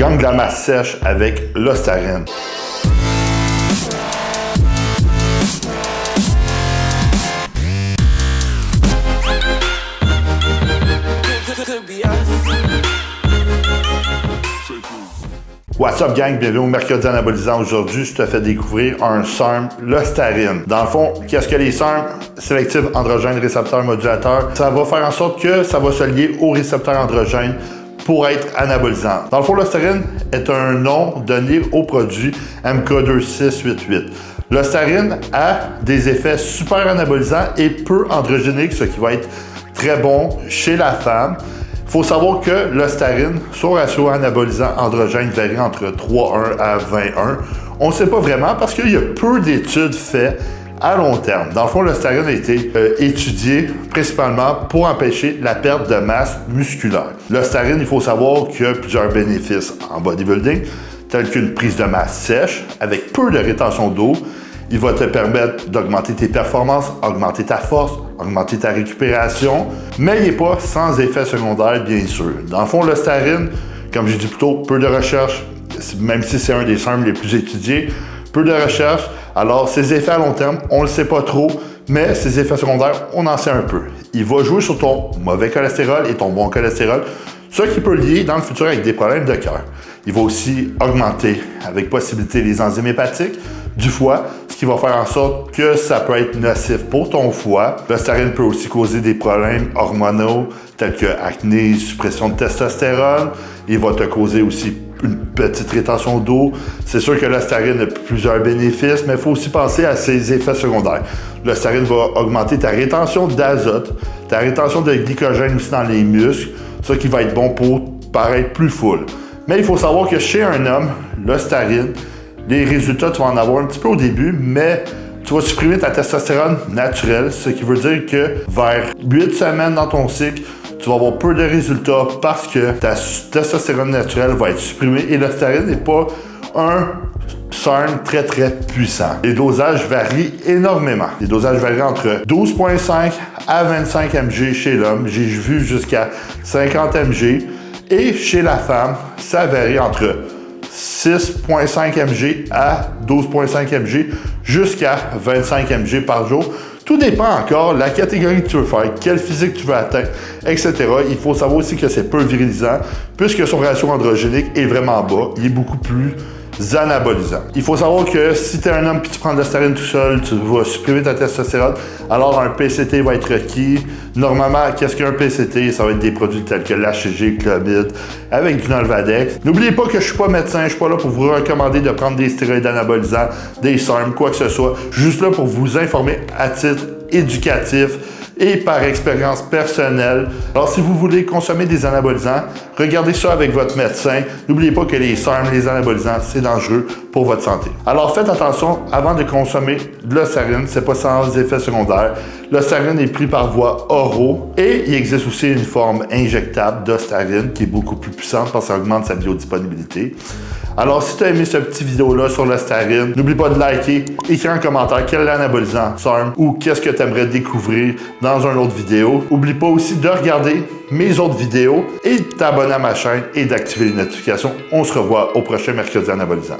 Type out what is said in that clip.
gagne de la masse sèche avec l'Ostarine. What's up gang, bienvenue au Mercredi Anabolisant. Aujourd'hui, je te fais découvrir un SARM, l'Ostarine. Dans le fond, qu'est-ce que les SARM? Sélectif androgène récepteur modulateur. Ça va faire en sorte que ça va se lier au récepteur androgène pour être anabolisant. Dans le fond, l'Ostarine est un nom donné au produit MK2688. L'Ostarine a des effets super anabolisants et peu androgéniques, ce qui va être très bon chez la femme. Il faut savoir que l'Ostarine, son ratio anabolisant androgène varie entre 3:1 à 20:1. On ne sait pas vraiment parce qu'il y a peu d'études faites à long terme. Dans le fond, l'Ostarine a été étudié principalement pour empêcher la perte de masse musculaire. L'Ostarine, il faut savoir qu'il y a plusieurs bénéfices en bodybuilding, tels qu'une prise de masse sèche avec peu de rétention d'eau. Il va te permettre d'augmenter tes performances, augmenter ta force, augmenter ta récupération, mais il n'est pas sans effet secondaire, bien sûr. Dans le fond, l'Ostarine, comme j'ai dit plus tôt, peu de recherche, même si c'est un des SARM les plus étudiés, peu de recherche. Alors, ses effets à long terme, on ne le sait pas trop, mais ses effets secondaires, on en sait un peu. Il va jouer sur ton mauvais cholestérol et ton bon cholestérol, ce qui peut lier dans le futur avec des problèmes de cœur. Il va aussi augmenter, avec possibilité, les enzymes hépatiques du foie, ce qui va faire en sorte que ça peut être nocif pour ton foie. L'Ostarine peut aussi causer des problèmes hormonaux tels que acné, suppression de testostérone. Il va te causer aussi une petite rétention d'eau. C'est sûr que l'Ostarine a plusieurs bénéfices, mais il faut aussi penser à ses effets secondaires. L'Ostarine va augmenter ta rétention d'azote, ta rétention de glycogène aussi dans les muscles, ce qui va être bon pour paraître plus full. Mais il faut savoir que chez un homme, l'Ostarine, les résultats, tu vas en avoir un petit peu au début, mais tu vas supprimer ta testostérone naturelle, ce qui veut dire que vers 8 semaines dans ton cycle, tu vas avoir peu de résultats parce que ta testostérone naturelle va être supprimée et l'Ostarine n'est pas un SARM très puissant. Les dosages varient énormément. Les dosages varient entre 12,5 à 25 mg chez l'homme. J'ai vu jusqu'à 50 mg. Et chez la femme, ça varie entre 6,5 mg à 12,5 mg jusqu'à 25 mg par jour. Tout dépend encore de la catégorie que tu veux faire, quel physique tu veux atteindre, etc. Il faut savoir aussi que c'est peu virilisant puisque son ratio androgénique est vraiment bas. Il est beaucoup plus anabolisant. Il faut savoir que si tu es un homme et tu prends de l'Ostarine tout seul, tu vas supprimer ta testostérone, alors un PCT va être requis. Normalement, qu'est-ce qu'un PCT? Ça va être des produits tels que l'HCG, Clomid, avec du Nolvadex. N'oubliez pas que je suis pas médecin, je suis pas là pour vous recommander de prendre des stéroïdes anabolisants, des SARM, quoi que ce soit. Je suis juste là pour vous informer à titre éducatif et par expérience personnelle. Alors, si vous voulez consommer des anabolisants, regardez ça avec votre médecin. N'oubliez pas que les SARM, les anabolisants, c'est dangereux pour votre santé. Alors, faites attention avant de consommer de l'Ostarine. C'est pas sans effet secondaire. L'Ostarine est pris par voie oraux et il existe aussi une forme injectable d'Ostarine qui est beaucoup plus puissante parce que ça augmente sa biodisponibilité. Alors, si tu as aimé cette petite vidéo-là sur l'Ostarine, n'oublie pas de liker, écrire un commentaire quel est l'anabolisant SARM ou qu'est-ce que tu aimerais découvrir dans une autre vidéo. N'oublie pas aussi de regarder mes autres vidéos et de t'abonner à ma chaîne et d'activer les notifications. On se revoit au prochain Mercredi Anabolisant.